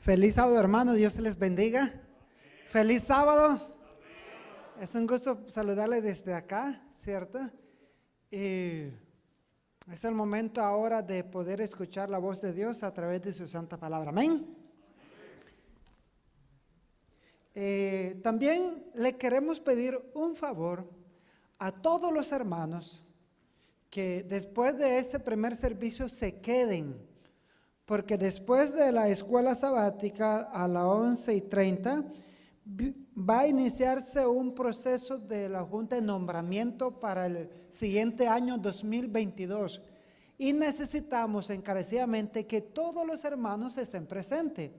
Feliz sábado, hermanos. Dios les bendiga. Feliz sábado. Es un gusto saludarles desde acá, ¿cierto? Es el momento ahora de poder escuchar la voz de Dios a través de su santa palabra. Amén. También le queremos pedir un favor a todos los hermanos que después de ese primer servicio se queden, porque después de la escuela sabática a las 11:30 va a iniciarse un proceso de la Junta de Nombramiento para el siguiente año 2022 y necesitamos encarecidamente que todos los hermanos estén presentes.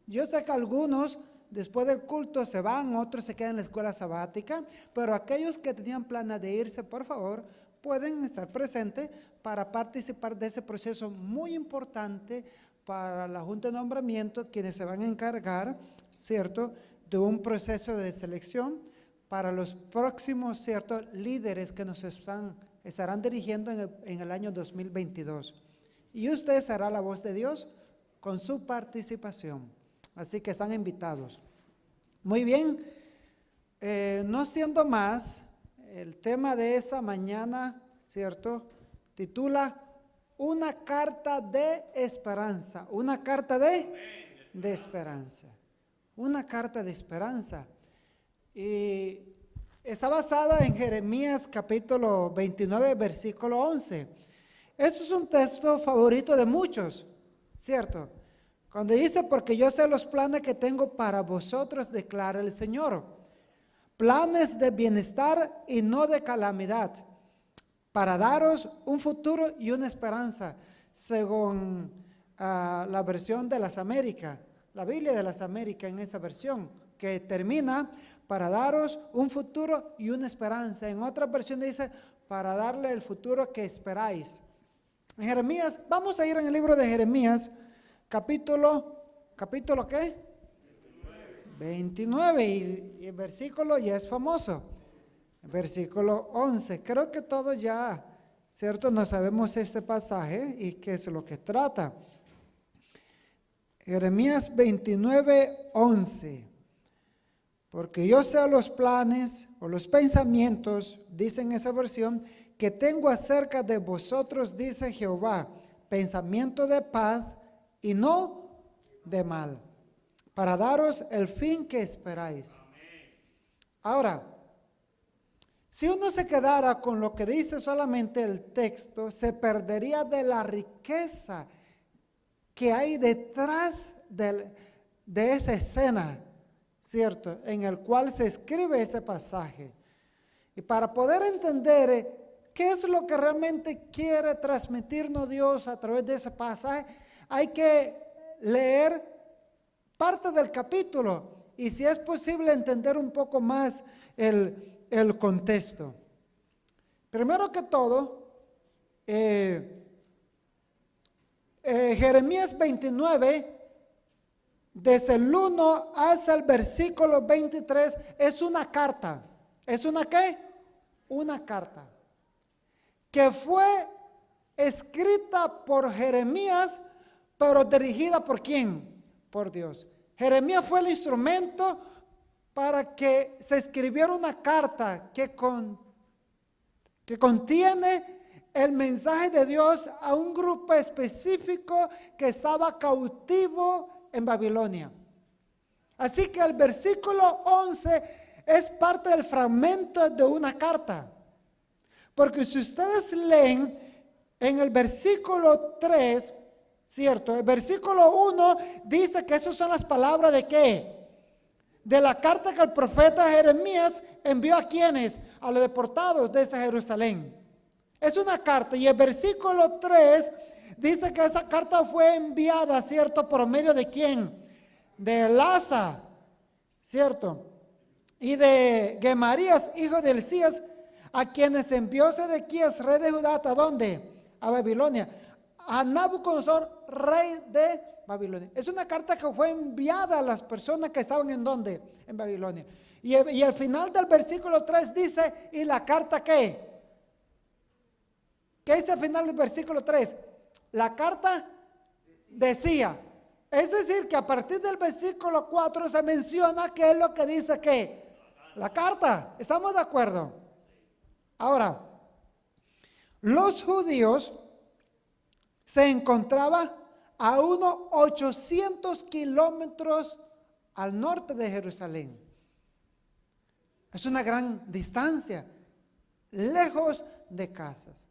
Yo sé que algunos después del culto se van, otros se quedan en la escuela sabática, pero aquellos que tenían planes de irse, por favor, pueden estar presentes para participar de ese proceso muy importante para la Junta de Nombramiento, quienes se van a encargar, ¿cierto?, de un proceso de selección para los próximos, ¿cierto?, líderes que nos estarán dirigiendo en el año 2022. Y usted será la voz de Dios con su participación. Así que están invitados. Muy bien, no siendo más, el tema de esa mañana, ¿cierto?, titula Una carta de esperanza. Una carta de esperanza. Una carta de esperanza. Y está basada en Jeremías capítulo 29, versículo 11. Este es un texto favorito de muchos, ¿cierto? Cuando dice, porque yo sé los planes que tengo para vosotros, declara el Señor. Planes de bienestar y no de calamidad, para daros un futuro y una esperanza, según la versión de las Américas, la Biblia de las Américas en esa versión, que termina, para daros un futuro y una esperanza. En otra versión dice, para darle el futuro que esperáis. En Jeremías, vamos a ir en el libro de Jeremías, capítulo ¿qué? 29, y el versículo ya es famoso, el versículo 11. Creo que todos ya, ¿cierto?, no sabemos este pasaje y qué es lo que trata. Jeremías 29, 11. Porque yo sé los planes o los pensamientos, dice en esa versión, que tengo acerca de vosotros, dice Jehová, pensamiento de paz y no de mal, para daros el fin que esperáis. Ahora, si uno se quedara con lo que dice solamente el texto, se perdería de la riqueza que hay detrás de esa escena, ¿cierto?, en el cual se escribe ese pasaje. Y para poder entender qué es lo que realmente quiere transmitirnos Dios a través de ese pasaje, hay que leer parte del capítulo y, si es posible, entender un poco más el contexto. Primero que todo, Jeremías 29, desde el 1 hasta el versículo 23, es una carta. ¿Es una qué? Una carta que fue escrita por Jeremías, pero dirigida ¿por quién? Por Dios. Jeremías fue el instrumento para que se escribiera una carta que contiene el mensaje de Dios a un grupo específico que estaba cautivo en Babilonia. Así que el versículo 11 es parte del fragmento de una carta. Porque si ustedes leen en el versículo 3, ¿cierto? El versículo 1 dice que esas son las palabras ¿de qué? De la carta que el profeta Jeremías envió a quienes, a los deportados desde Jerusalén. Es una carta, y el versículo 3 dice que esa carta fue enviada, ¿cierto?, por medio de quién? De Elasa, ¿cierto? Y de Gemarías, hijo de Hilcías, a quienes envió Sedequías, rey de Judá, ¿a dónde? A Babilonia. A Nabucodonosor, rey de Babilonia. Es una carta que fue enviada a las personas que estaban ¿en dónde? En Babilonia. Y al final del versículo 3 dice, ¿y la carta qué? ¿Qué dice al final del versículo 3? La carta decía, Es decir, que a partir del versículo 4 se menciona qué es lo que dice que la carta. ¿Estamos de acuerdo? Ahora, los judíos se encontraban a unos 800 kilómetros al norte de Jerusalén. Es una gran distancia, lejos de casas.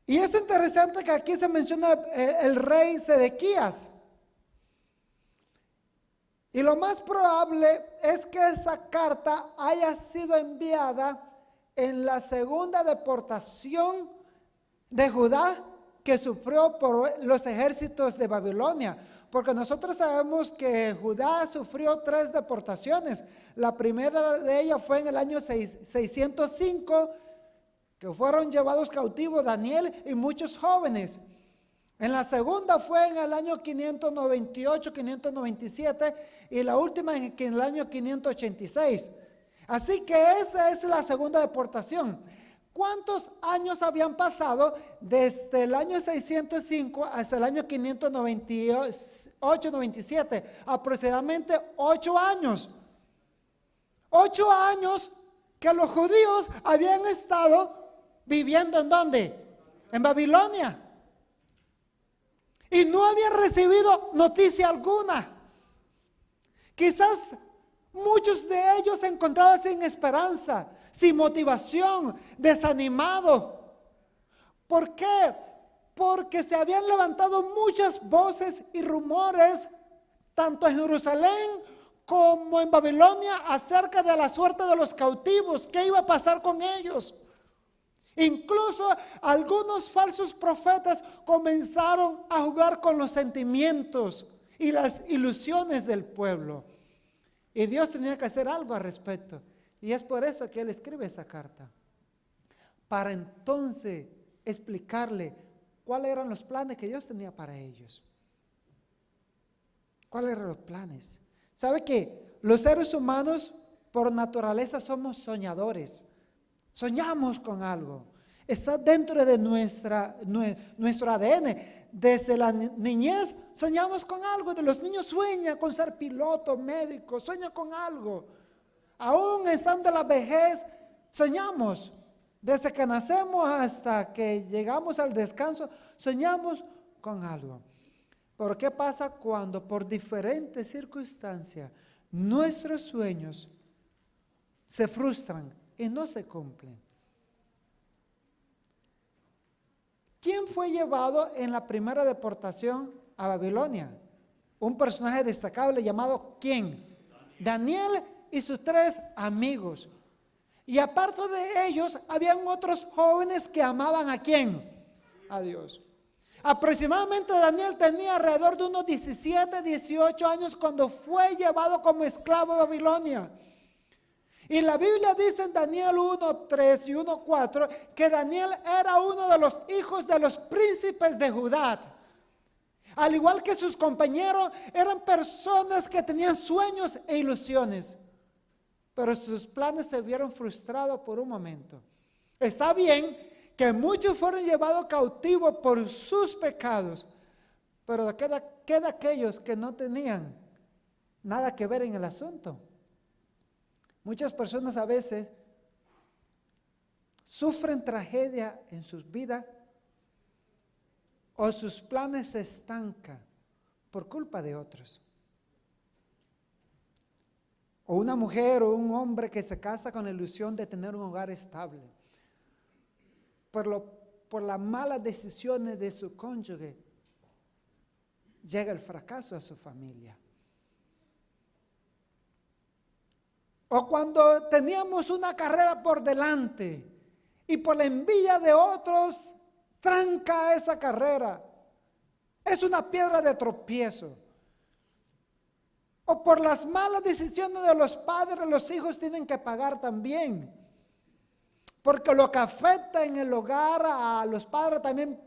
Y es interesante que aquí se menciona el rey Sedequías. Y lo más probable es que esa carta haya sido enviada en la segunda deportación de Judá que sufrió por los ejércitos de Babilonia. Porque nosotros sabemos que Judá sufrió 3 deportaciones. La primera de ellas fue en el año 605, que fueron llevados cautivos Daniel y muchos jóvenes. En la segunda fue en el año 598, 597 y la última en el año 586. Así que esa es la segunda deportación. ¿Cuántos años habían pasado desde el año 605 hasta el año 598, 97? Aproximadamente 8 años. 8 años que los judíos habían estado viviendo ¿en dónde? En Babilonia. Y no habían recibido noticia alguna. Quizás muchos de ellos se encontraban sin esperanza, sin motivación, desanimados. ¿Por qué? Porque se habían levantado muchas voces y rumores, tanto en Jerusalén como en Babilonia, acerca de la suerte de los cautivos, qué iba a pasar con ellos. Incluso algunos falsos profetas comenzaron a jugar con los sentimientos y las ilusiones del pueblo. Y Dios tenía que hacer algo al respecto. Y es por eso que Él escribe esa carta. Para entonces explicarle cuáles eran los planes que Dios tenía para ellos. ¿Cuáles eran los planes? ¿Sabe que los seres humanos por naturaleza somos soñadores? Soñamos con algo. Está dentro de nuestro ADN. Desde la niñez soñamos con algo. De los niños sueñan con ser piloto, médico, sueñan con algo. Aún estando en la vejez, soñamos. Desde que nacemos hasta que llegamos al descanso, soñamos con algo. Pero ¿qué pasa cuando por diferentes circunstancias nuestros sueños se frustran y no se cumplen? ¿Quién fue llevado en la primera deportación a Babilonia? Un personaje destacable llamado ¿quién? Daniel y sus 3 amigos. Y aparte de ellos, habían otros jóvenes que amaban ¿a quién? A Dios. Aproximadamente Daniel tenía alrededor de unos 17, 18 años cuando fue llevado como esclavo a Babilonia. Y la Biblia dice en Daniel 1:3 y 1:4 que Daniel era uno de los hijos de los príncipes de Judá. Al igual que sus compañeros, eran personas que tenían sueños e ilusiones. Pero sus planes se vieron frustrados por un momento. Está bien que muchos fueron llevados cautivos por sus pecados, pero queda aquellos que no tenían nada que ver en el asunto. Muchas personas a veces sufren tragedia en sus vidas o sus planes se estancan por culpa de otros. O una mujer o un hombre que se casa con la ilusión de tener un hogar estable. Por las malas decisiones de su cónyuge, llega el fracaso a su familia. O cuando teníamos una carrera por delante y por la envidia de otros, tranca esa carrera. Es una piedra de tropiezo. O por las malas decisiones de los padres, los hijos tienen que pagar también. Porque lo que afecta en el hogar a los padres también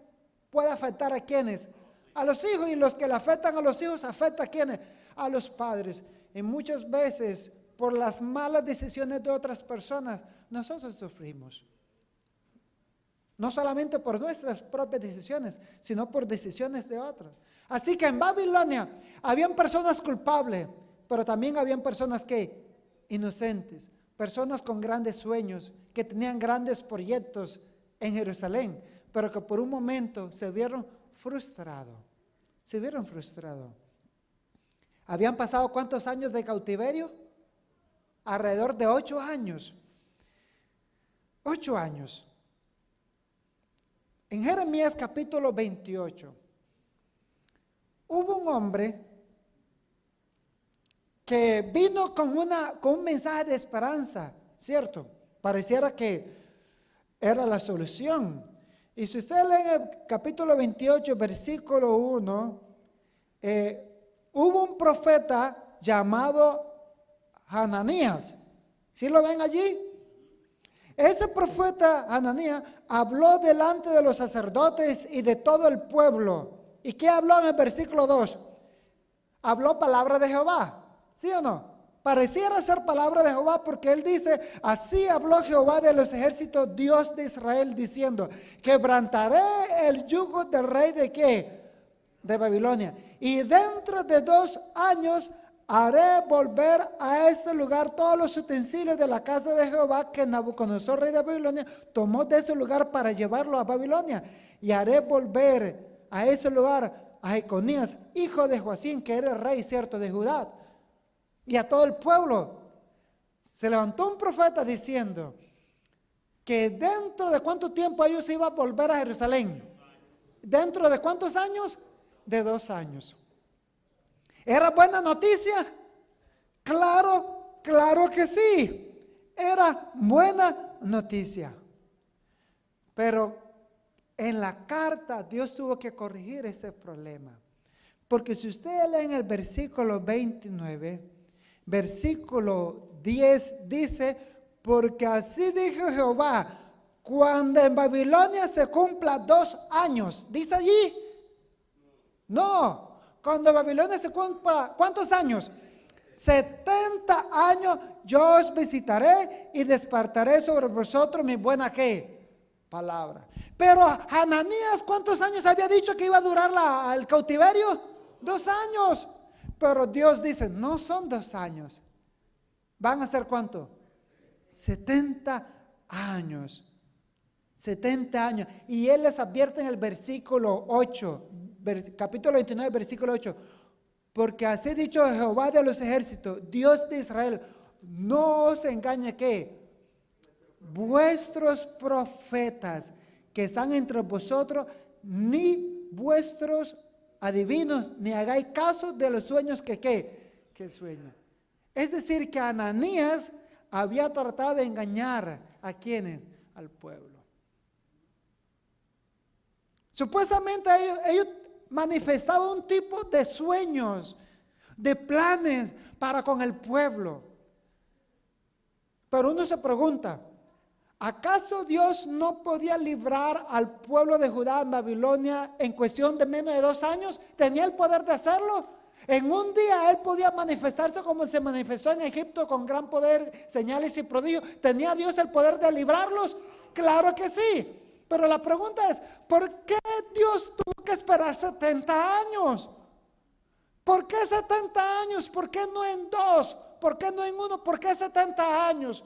puede afectar a quienes, a los hijos, y los que le afectan a los hijos afecta a quienes, a los padres. Y muchas veces por las malas decisiones de otras personas nosotros sufrimos. No solamente por nuestras propias decisiones, sino por decisiones de otros. Así que en Babilonia habían personas culpables, pero también habían personas que inocentes, personas con grandes sueños, que tenían grandes proyectos en Jerusalén, pero que por un momento se vieron frustrados. Se vieron frustrados. ¿Habían pasado cuántos años de cautiverio? Alrededor de 8 años. 8 años. En Jeremías capítulo 28, hubo un hombre que vino con un mensaje de esperanza, ¿cierto? Pareciera que era la solución. Y si usted lee el capítulo 28, versículo 1, hubo un profeta llamado Hananías. ¿Sí lo ven allí? Ese profeta Hananías habló delante de los sacerdotes y de todo el pueblo. ¿Y qué habló en el versículo 2? Habló palabra de Jehová, ¿sí o no? Pareciera ser palabra de Jehová porque él dice, así habló Jehová de los ejércitos, Dios de Israel, diciendo, quebrantaré el yugo del rey de ¿qué? De Babilonia. Y dentro de 2 años haré volver a este lugar todos los utensilios de la casa de Jehová que Nabucodonosor, rey de Babilonia, tomó de ese lugar para llevarlo a Babilonia. Y haré volver a ese lugar a Jeconías, hijo de Joacim, que era el rey, cierto, de Judá, y a todo el pueblo. Se levantó un profeta diciendo que dentro de cuánto tiempo ellos iban a volver a Jerusalén. ¿Dentro de cuántos años? De 2 años. ¿Era buena noticia? Claro, claro que sí. Era buena noticia. Pero en la carta Dios tuvo que corregir ese problema. Porque si usted lee en el versículo 29, versículo 10 dice, porque así dijo Jehová, cuando en Babilonia se cumpla 2 años. ¿Dice allí? No. Cuando Babilonia se cumpla, ¿cuántos años? 70 años yo os visitaré y despertaré sobre vosotros mi buena ¿qué? Palabra. Pero Hananías, ¿cuántos años había dicho que iba a durar el cautiverio? 2 años. Pero Dios dice, no son 2 años. ¿Van a ser cuánto? 70 años. 70 años. Y Él les advierte en el versículo 8, capítulo 29, versículo 8. Porque así ha dicho Jehová de los ejércitos, Dios de Israel, no os engañe que vuestros profetas que están entre vosotros, ni vuestros adivinos, ni hagáis caso de los sueños que sueñan. Es decir, que Hananías había tratado de engañar a quienes, al pueblo. Supuestamente ellos manifestaban un tipo de sueños, de planes para con el pueblo. Pero uno se pregunta, ¿acaso Dios no podía librar al pueblo de Judá en Babilonia en cuestión de menos de 2 años? ¿Tenía el poder de hacerlo? En un día Él podía manifestarse como se manifestó en Egipto con gran poder, señales y prodigios. ¿Tenía Dios el poder de librarlos? Claro que sí. Pero la pregunta es, ¿por qué Dios tuvo que esperar 70 años? ¿Por qué 70 años? ¿Por qué no en 2? ¿Por qué no en 1? ¿Por qué 70 años?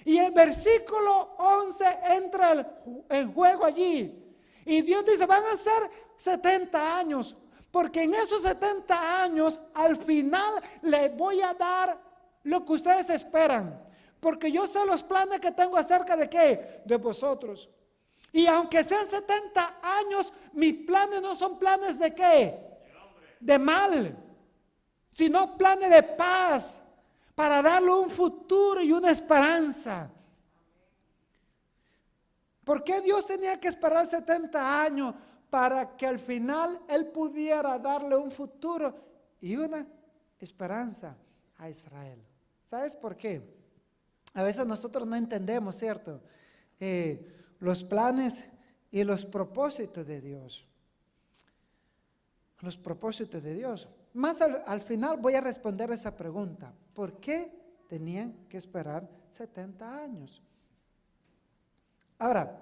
Y el versículo 11 entra en juego allí. Y Dios dice, van a ser 70 años. Porque en esos 70 años, al final, les voy a dar lo que ustedes esperan. Porque yo sé los planes que tengo acerca de ¿qué? De vosotros. Y aunque sean 70 años, mis planes no son planes de ¿qué? De mal, sino planes de paz, para darle un futuro y una esperanza. ¿Por qué Dios tenía que esperar 70 años para que al final Él pudiera darle un futuro y una esperanza a Israel? ¿Sabes por qué? A veces nosotros no entendemos, ¿cierto? Los planes y los propósitos de Dios. Los propósitos de Dios. Más al final voy a responder esa pregunta. ¿Por qué tenían que esperar 70 años? Ahora,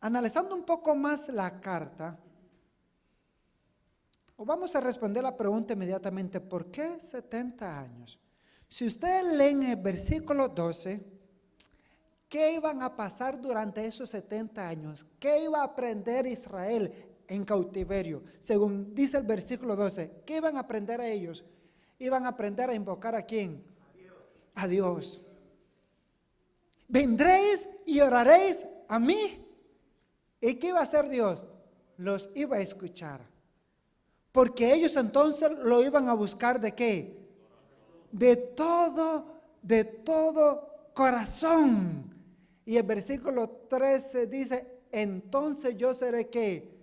analizando un poco más la carta, vamos a responder la pregunta inmediatamente, ¿por qué 70 años? Si ustedes leen el versículo 12, ¿qué iban a pasar durante esos 70 años? ¿Qué iba a aprender Israel en cautiverio? Según dice el versículo 12, ¿qué iban a aprender a ellos? Iban a aprender a invocar ¿a quién? A Dios. Vendréis y oraréis a mí. ¿Y qué iba a hacer Dios? Los iba a escuchar. Porque ellos entonces lo iban a buscar ¿de qué? De todo corazón. Y el versículo 13 dice, entonces yo seré ¿qué?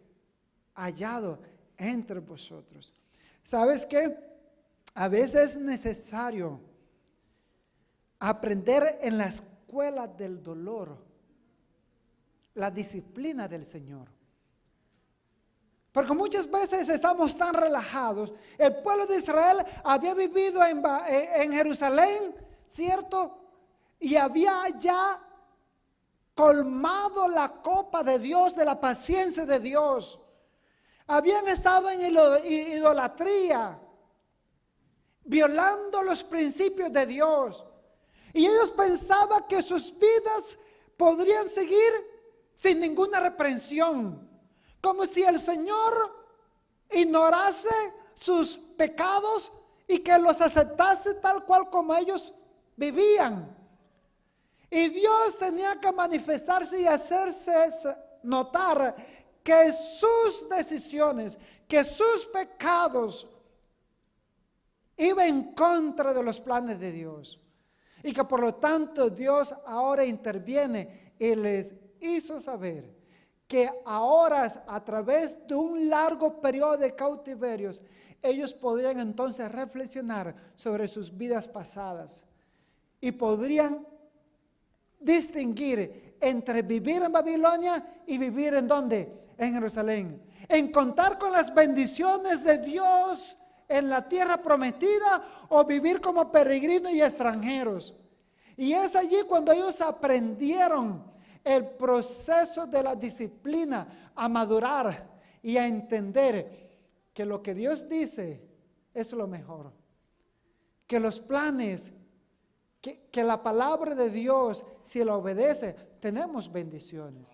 Hallado entre vosotros. ¿Sabes qué? A veces es necesario aprender en la escuela del dolor la disciplina del Señor. Porque muchas veces estamos tan relajados. El pueblo de Israel había vivido en Jerusalén, ¿cierto? Y había ya colmado la copa de Dios, de la paciencia de Dios. Habían estado en idolatría, violando los principios de Dios. Y ellos pensaban que sus vidas podrían seguir sin ninguna reprensión. Como si el Señor ignorase sus pecados y que los aceptase tal cual como ellos vivían. Y Dios tenía que manifestarse y hacerse notar que sus decisiones, que sus pecados iban en contra de los planes de Dios. Y que por lo tanto Dios ahora interviene y les hizo saber que ahora a través de un largo periodo de cautiverios, ellos podrían entonces reflexionar sobre sus vidas pasadas y podrían distinguir entre vivir en Babilonia y vivir en ¿dónde? En Jerusalén. En contar con las bendiciones de Dios en la tierra prometida o vivir como peregrinos y extranjeros. Y es allí cuando ellos aprendieron el proceso de la disciplina, a madurar y a entender que lo que Dios dice es lo mejor. Que los planes, que la palabra de Dios, si la obedece, tenemos bendiciones.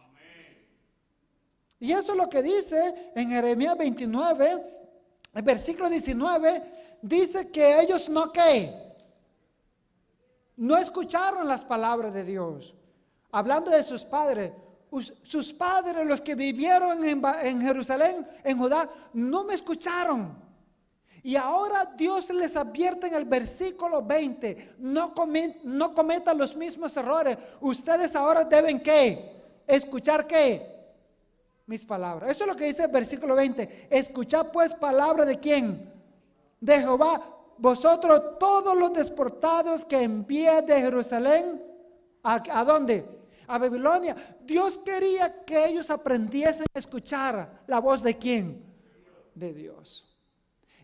Y eso es lo que dice en Jeremías 29, el versículo 19, dice que ellos no escucharon las palabras de Dios. Hablando de sus padres, los que vivieron en Jerusalén, en Judá, no me escucharon. Y ahora Dios les advierte en el versículo 20, no cometan los mismos errores. Ustedes ahora deben escuchar mis palabras. Eso es lo que dice el versículo 20. Escuchad pues palabra de ¿quién? De Jehová. Vosotros todos los deportados que envié de Jerusalén, ¿a dónde? A Babilonia. Dios quería que ellos aprendiesen a escuchar la voz de ¿quién? De Dios.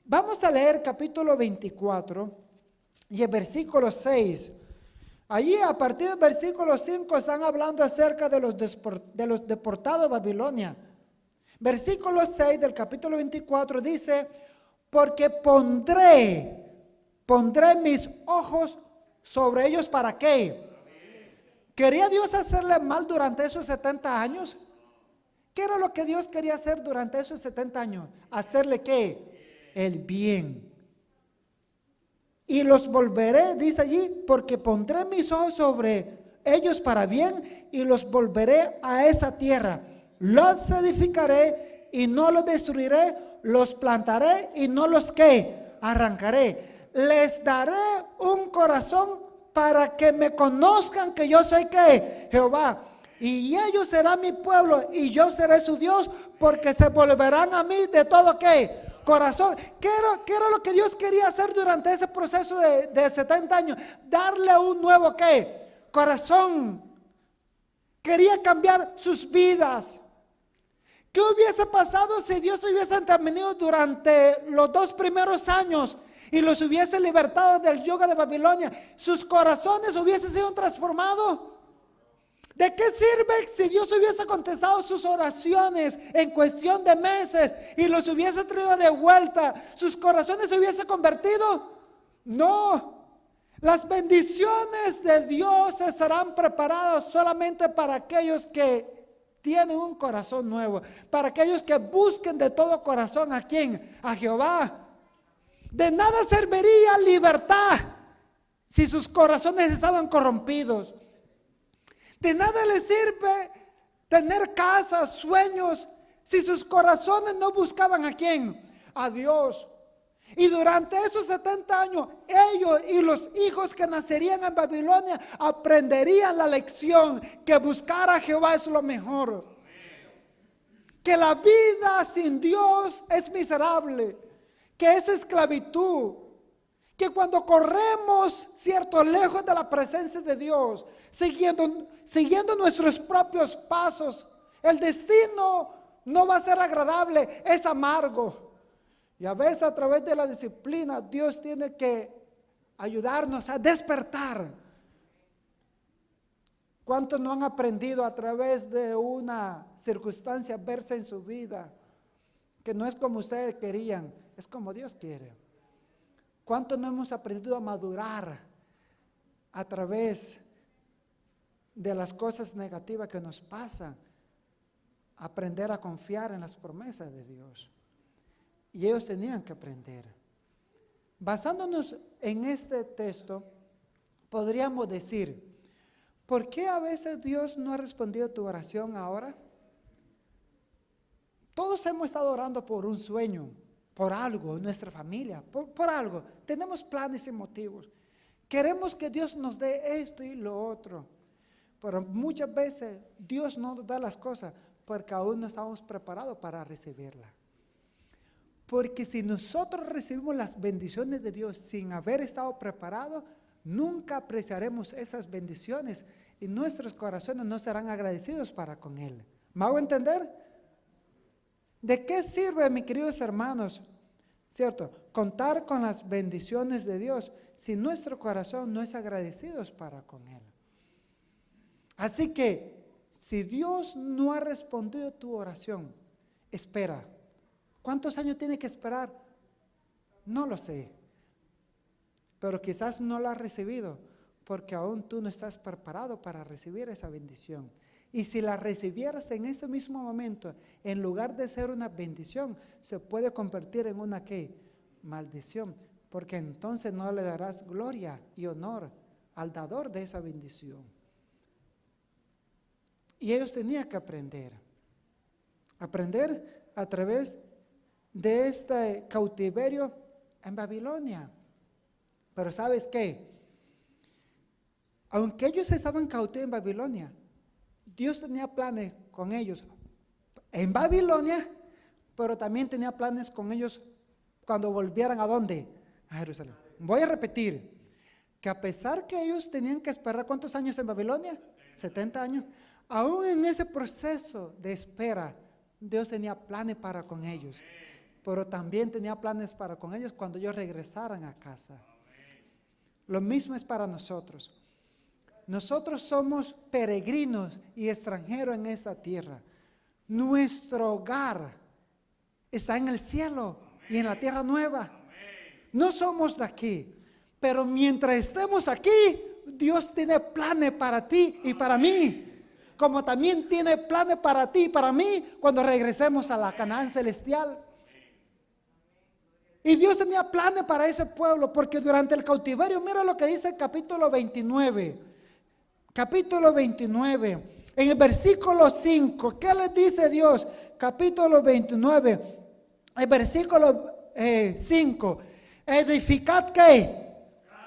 Vamos a leer capítulo 24 y el versículo 6. Allí a partir del versículo 5 están hablando acerca de los deportados de Babilonia. Versículo 6 del capítulo 24 dice, porque pondré mis ojos sobre ellos, ¿para qué? ¿Quería Dios hacerle mal durante esos 70 años? ¿Qué era lo que Dios quería hacer durante esos 70 años? Hacerle ¿qué? El bien. Y los volveré, dice allí, porque pondré mis ojos sobre ellos para bien y los volveré a esa tierra. Los edificaré y no los destruiré, los plantaré y no los arrancaré. Les daré un corazón para que me conozcan que yo soy Jehová. Y ellos serán mi pueblo y yo seré su Dios, porque se volverán a mí de todo corazón. ¿Qué era lo que Dios quería hacer durante ese proceso de 70 años? Darle un nuevo corazón. Quería cambiar sus vidas. ¿Qué hubiese pasado si Dios hubiese intervenido durante los 2 primeros años y los hubiese libertado del yugo de Babilonia? ¿Sus corazones hubiesen sido transformados? ¿De qué sirve si Dios hubiese contestado sus oraciones en cuestión de meses y los hubiese traído de vuelta? ¿Sus corazones se hubiesen convertido? No. Las bendiciones de Dios estarán preparadas solamente para aquellos que tienen un corazón nuevo, para aquellos que busquen de todo corazón ¿a quién? A Jehová. De nada serviría libertad si sus corazones estaban corrompidos. De nada les sirve tener casas, sueños, si sus corazones no buscaban ¿a quién? A Dios. Y durante esos 70 años, ellos y los hijos que nacerían en Babilonia aprenderían la lección que buscar a Jehová es lo mejor. Que la vida sin Dios es miserable, que es esclavitud. Que cuando corremos, cierto, lejos de la presencia de Dios, siguiendo nuestros propios pasos, el destino no va a ser agradable, es amargo. Y a veces a través de la disciplina, Dios tiene que ayudarnos a despertar. ¿Cuántos no han aprendido a través de una circunstancia verse en su vida que no es como ustedes querían, es como Dios quiere? ¿Cuánto no hemos aprendido a madurar a través de las cosas negativas que nos pasan? Aprender a confiar en las promesas de Dios. Y ellos tenían que aprender. Basándonos en este texto, podríamos decir, ¿por qué a veces Dios no ha respondido a tu oración ahora? Todos hemos estado orando por un sueño, por algo en nuestra familia, por algo. Tenemos planes y motivos. Queremos que Dios nos dé esto y lo otro. Pero muchas veces Dios no nos da las cosas porque aún no estamos preparados para recibirla. Porque si nosotros recibimos las bendiciones de Dios sin haber estado preparados, nunca apreciaremos esas bendiciones y nuestros corazones no serán agradecidos para con Él. ¿Me hago entender? ¿De qué sirve, mis queridos hermanos, cierto, contar con las bendiciones de Dios si nuestro corazón no es agradecido para con Él? Así que, si Dios no ha respondido a tu oración, espera. ¿Cuántos años tiene que esperar? No lo sé. Pero quizás no la has recibido porque aún tú no estás preparado para recibir esa bendición. Y si la recibieras en ese mismo momento, en lugar de ser una bendición, se puede convertir en una ¿qué? Maldición. Porque entonces no le darás gloria y honor al dador de esa bendición. Y ellos tenían que aprender a través de este cautiverio en Babilonia. Pero ¿sabes qué? Aunque ellos estaban cautivos en Babilonia, Dios tenía planes con ellos en Babilonia, pero también tenía planes con ellos cuando volvieran ¿a dónde? A Jerusalén. Voy a repetir, que a pesar que ellos tenían que esperar, ¿cuántos años en Babilonia? 70 años. Aún en ese proceso de espera, Dios tenía planes para con ellos. Pero también tenía planes para con ellos cuando ellos regresaran a casa. Lo mismo es para nosotros. Nosotros somos peregrinos y extranjeros en esta tierra. Nuestro hogar está en el cielo y en la tierra nueva. No somos de aquí, pero mientras estemos aquí, Dios tiene planes para ti y para mí. Como también tiene planes para ti y para mí cuando regresemos a la Canaán celestial. Y Dios tenía planes para ese pueblo, porque durante el cautiverio, mira lo que dice el capítulo 29. Capítulo 29, en el versículo 5, ¿qué les dice Dios? Capítulo 29, el versículo 5, edificad ¿qué?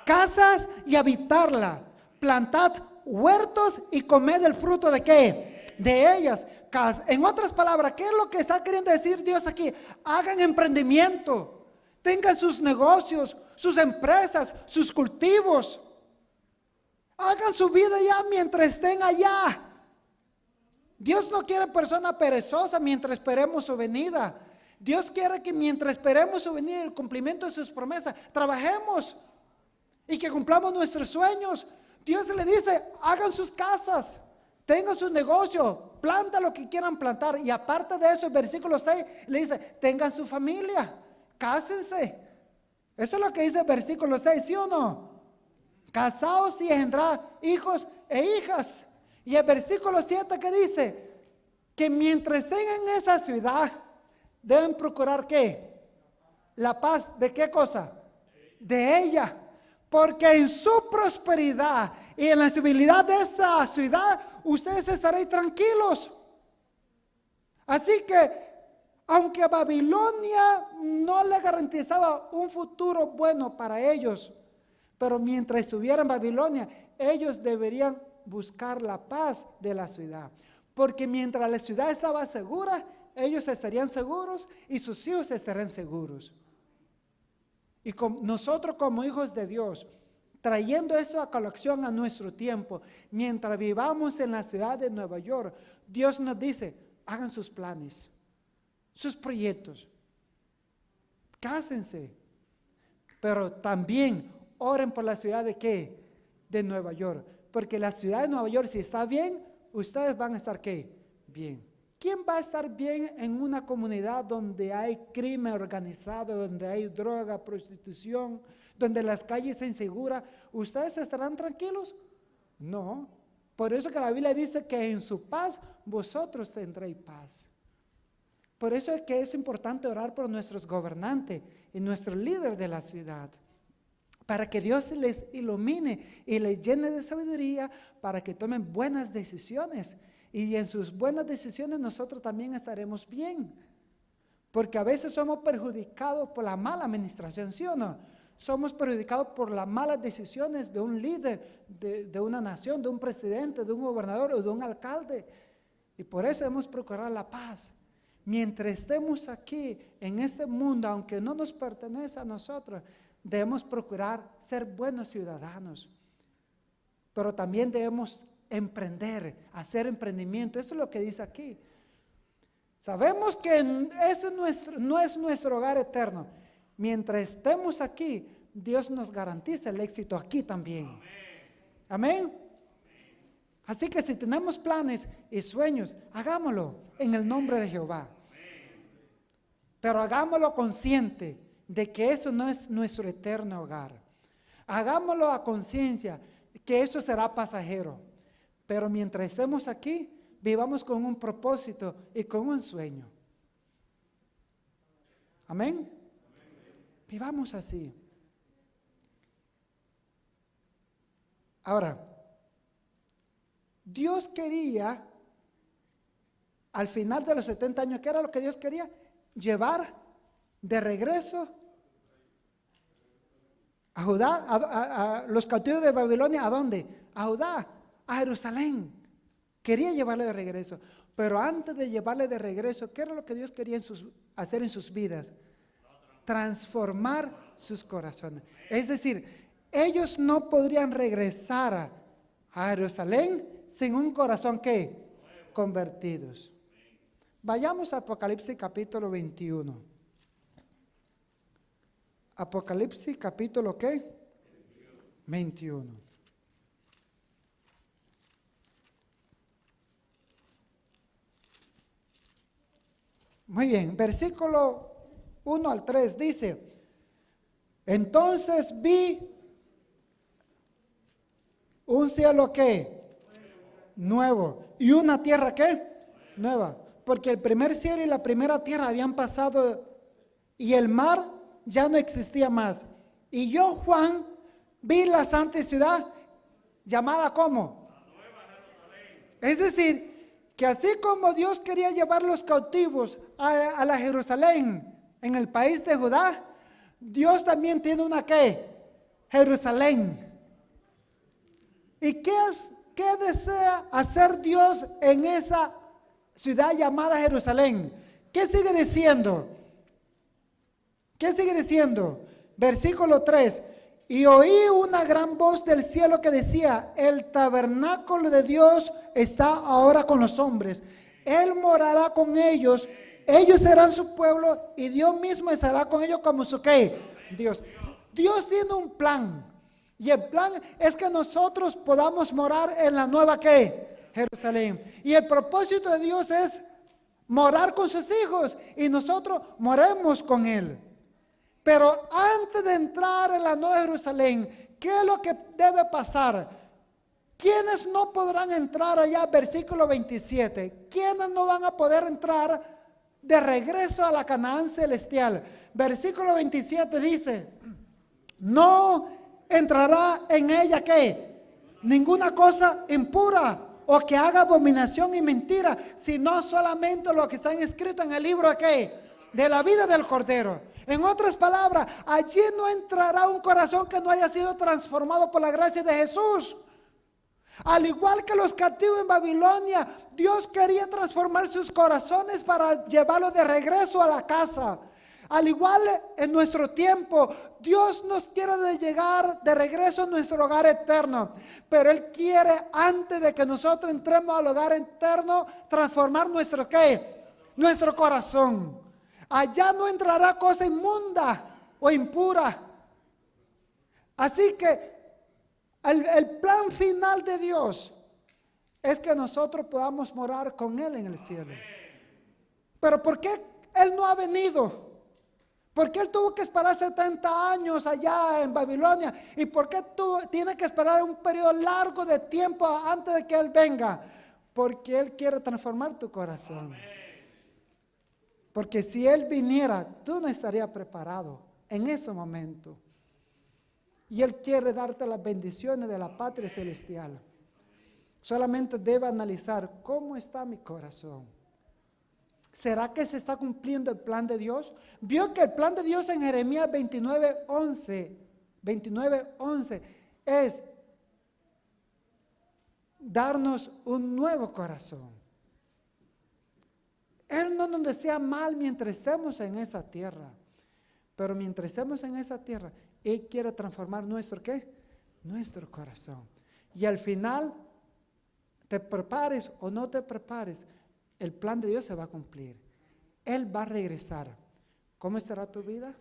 Casas y habitarla, plantad huertos y comed el fruto ¿de qué? De ellas. En otras palabras, ¿qué es lo que está queriendo decir Dios aquí? Hagan emprendimiento. Tengan sus negocios, sus empresas, sus cultivos. Hagan su vida ya mientras estén allá. Dios no quiere persona perezosa mientras esperemos su venida. Dios quiere que mientras esperemos su venida y el cumplimiento de sus promesas, trabajemos y que cumplamos nuestros sueños. Dios le dice, hagan sus casas, tengan su negocio, planta lo que quieran plantar. Y aparte de eso, el versículo 6 le dice, tengan su familia, cásense. Eso es lo que dice el versículo 6, ¿sí o no? Casaos y engendrad hijos e hijas. Y el versículo 7 que dice, que mientras estén en esa ciudad, deben procurar ¿qué? La paz. ¿De qué cosa? De ella. Porque en su prosperidad y en la estabilidad de esa ciudad, ustedes estarán tranquilos. Así que, aunque a Babilonia no le garantizaba un futuro bueno para ellos, pero mientras estuvieran en Babilonia, ellos deberían buscar la paz de la ciudad. Porque mientras la ciudad estaba segura, ellos estarían seguros y sus hijos estarían seguros. Y nosotros como hijos de Dios, trayendo esto a colación a nuestro tiempo, mientras vivamos en la ciudad de Nueva York, Dios nos dice, hagan sus planes, sus proyectos, cásense, pero también oren por la ciudad de ¿qué? De Nueva York, porque la ciudad de Nueva York si está bien, ustedes van a estar ¿qué? Bien. ¿Quién va a estar bien en una comunidad donde hay crimen organizado, donde hay droga, prostitución, donde las calles son inseguras? ¿Ustedes estarán tranquilos? No. Por eso que la Biblia dice que en su paz vosotros tendréis paz. Por eso es que es importante orar por nuestros gobernantes y nuestros líderes de la ciudad, para que Dios les ilumine y les llene de sabiduría para que tomen buenas decisiones. Y en sus buenas decisiones nosotros también estaremos bien. Porque a veces somos perjudicados por la mala administración, ¿sí o no? Somos perjudicados por las malas decisiones de un líder, de una nación, de un presidente, de un gobernador o de un alcalde. Y por eso debemos procurar la paz. Mientras estemos aquí en este mundo, aunque no nos pertenece a nosotros, debemos procurar ser buenos ciudadanos. Pero también debemos emprender, hacer emprendimiento. Eso es lo que dice aquí. Sabemos que ese no es nuestro hogar eterno. Mientras estemos aquí, Dios nos garantiza el éxito aquí también. Amén. Así que si tenemos planes y sueños, hagámoslo en el nombre de Jehová. Pero hagámoslo consciente de que eso no es nuestro eterno hogar. Hagámoslo a conciencia que eso será pasajero. Pero mientras estemos aquí, vivamos con un propósito y con un sueño. Amén. Vivamos así. Ahora, Dios quería, al final de los 70 años, ¿qué era lo que Dios quería? Llevar de regreso a Judá, a los cautivos de Babilonia. ¿A dónde? A Judá, a Jerusalén. Quería llevarle de regreso. Pero antes de llevarle de regreso, ¿qué era lo que Dios quería hacer en sus vidas? Transformar sus corazones. Es decir, ellos no podrían regresar a Jerusalén sin un corazón ¿qué? Convertidos. Vayamos a Apocalipsis capítulo 21. Apocalipsis capítulo ¿qué? 21. Muy bien, versículo 1 al 3 dice, entonces vi un cielo ¿qué? Nuevo. ¿Y una tierra qué? Nueva. Porque el primer cielo y la primera tierra habían pasado y el mar ya no existía más. Y yo, Juan, vi la santa ciudad llamada ¿cómo? La Nueva Jerusalén. Es decir, que así como Dios quería llevar los cautivos a la Jerusalén en el país de Judá, Dios también tiene una ¿qué? Jerusalén. ¿Y qué desea hacer Dios en esa ciudad llamada Jerusalén? ¿Qué sigue diciendo? ¿Qué sigue diciendo? Versículo 3. Y oí una gran voz del cielo que decía, el tabernáculo de Dios está ahora con los hombres. Él morará con ellos, ellos serán su pueblo y Dios mismo estará con ellos como su ¿qué? Dios. Dios tiene un plan y el plan es que nosotros podamos morar en la nueva ¿qué? Jerusalén. Y el propósito de Dios es morar con sus hijos y nosotros moremos con Él. Pero antes de entrar en la Nueva Jerusalén, ¿qué es lo que debe pasar? ¿Quiénes no podrán entrar allá? Versículo 27. ¿Quiénes no van a poder entrar de regreso a la Canaán celestial? Versículo 27 dice, no entrará en ella, ¿qué? Ninguna cosa impura o que haga abominación y mentira, sino solamente lo que está escrito en el libro de ¿qué? De la vida del Cordero. En otras palabras, allí no entrará un corazón que no haya sido transformado por la gracia de Jesús. Al igual que los cautivos en Babilonia, Dios quería transformar sus corazones para llevarlos de regreso a la casa. Al igual en nuestro tiempo, Dios nos quiere de llegar de regreso a nuestro hogar eterno. Pero Él quiere, antes de que nosotros entremos al hogar eterno, transformar nuestro ¿qué? Nuestro corazón. Allá no entrará cosa inmunda o impura. Así que el plan final de Dios es que nosotros podamos morar con Él en el cielo. Pero ¿por qué Él no ha venido? ¿Por qué Él tuvo que esperar 70 años allá en Babilonia? ¿Y por qué tiene que esperar un periodo largo de tiempo antes de que Él venga? Porque Él quiere transformar tu corazón. Porque si Él viniera, tú no estarías preparado en ese momento. Y Él quiere darte las bendiciones de la patria celestial. Solamente debe analizar cómo está mi corazón. ¿Será que se está cumpliendo el plan de Dios? Vio que el plan de Dios en Jeremías 29:11 es darnos un nuevo corazón. Él no nos desea mal mientras estemos en esa tierra. Pero mientras estemos en esa tierra, Él quiere transformar nuestro ¿qué? Nuestro corazón. Y al final, te prepares o no te prepares, el plan de Dios se va a cumplir. Él va a regresar. ¿Cómo estará tu vida?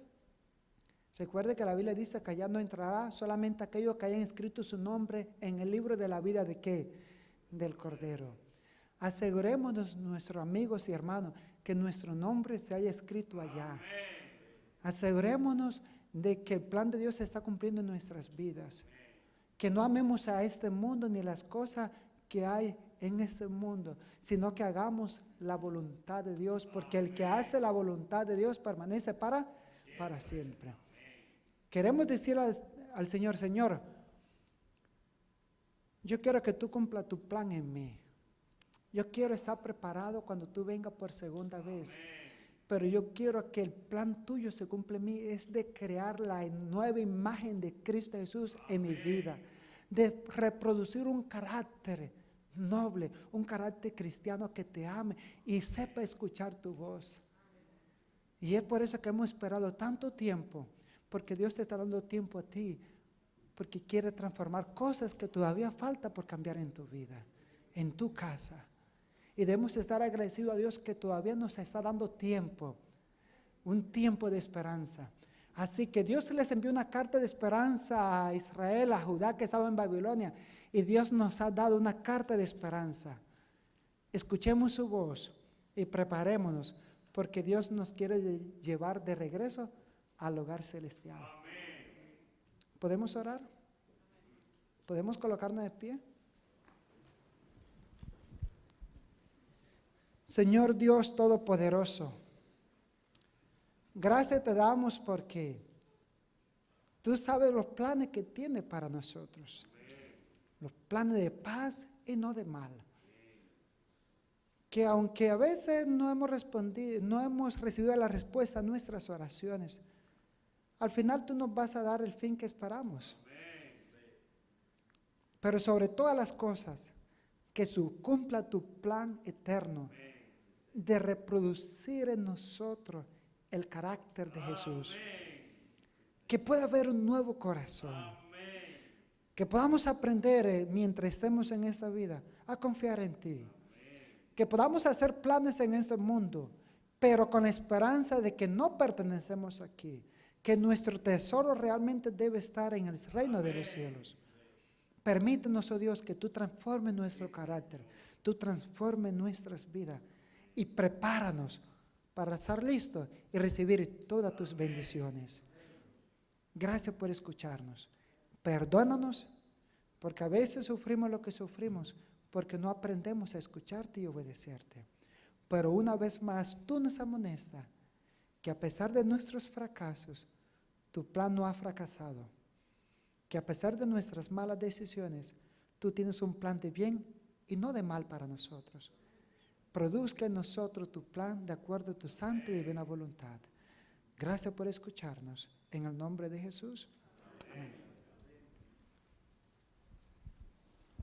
Recuerde que la Biblia dice que allá no entrará solamente aquellos que hayan escrito su nombre en el libro de la vida de ¿qué? Del Cordero. Asegurémonos, nuestros amigos y hermanos, que nuestro nombre se haya escrito allá. Asegurémonos de que el plan de Dios se está cumpliendo en nuestras vidas. Que no amemos a este mundo ni las cosas que hay en este mundo, sino que hagamos la voluntad de Dios, porque el que hace la voluntad de Dios permanece para siempre. Queremos decir al Señor, Señor, yo quiero que tú cumpla tu plan en mí. Yo quiero estar preparado cuando tú vengas por segunda vez. Pero yo quiero que el plan tuyo se cumpla en mí, es de crear la nueva imagen de Cristo Jesús en mi vida, de reproducir un carácter noble, un carácter cristiano que te ame y sepa escuchar tu voz. Y es por eso que hemos esperado tanto tiempo, porque Dios te está dando tiempo a ti, porque quiere transformar cosas que todavía falta por cambiar en tu vida, en tu casa. Y debemos estar agradecidos a Dios que todavía nos está dando tiempo, un tiempo de esperanza. Así que Dios les envió una carta de esperanza a Israel, a Judá que estaba en Babilonia. Y Dios nos ha dado una carta de esperanza. Escuchemos su voz y preparémonos, porque Dios nos quiere llevar de regreso al hogar celestial. ¿Podemos orar? ¿Podemos colocarnos de pie? Señor Dios Todopoderoso, gracias te damos porque tú sabes los planes que tienes para nosotros. Los planes de paz y no de mal. Que aunque a veces no hemos respondido, no hemos recibido la respuesta a nuestras oraciones, al final tú nos vas a dar el fin que esperamos. Pero sobre todas las cosas, que se cumpla tu plan eterno de reproducir en nosotros el carácter de Jesús. Que pueda haber un nuevo corazón. Que podamos aprender mientras estemos en esta vida a confiar en ti. Que podamos hacer planes en este mundo, pero con la esperanza de que no pertenecemos aquí. Que nuestro tesoro realmente debe estar en el reino de los cielos. Permítenos, oh Dios, que tú transformes nuestro carácter, tú transformes nuestras vidas y prepáranos para estar listos y recibir todas tus bendiciones. Gracias por escucharnos. Perdónanos, porque a veces sufrimos lo que sufrimos, porque no aprendemos a escucharte y obedecerte. Pero una vez más, tú nos amonestas que a pesar de nuestros fracasos, tu plan no ha fracasado. Que a pesar de nuestras malas decisiones, tú tienes un plan de bien y no de mal para nosotros. Produzca en nosotros tu plan de acuerdo a tu santa y divina voluntad. Gracias por escucharnos. En el nombre de Jesús. Amén.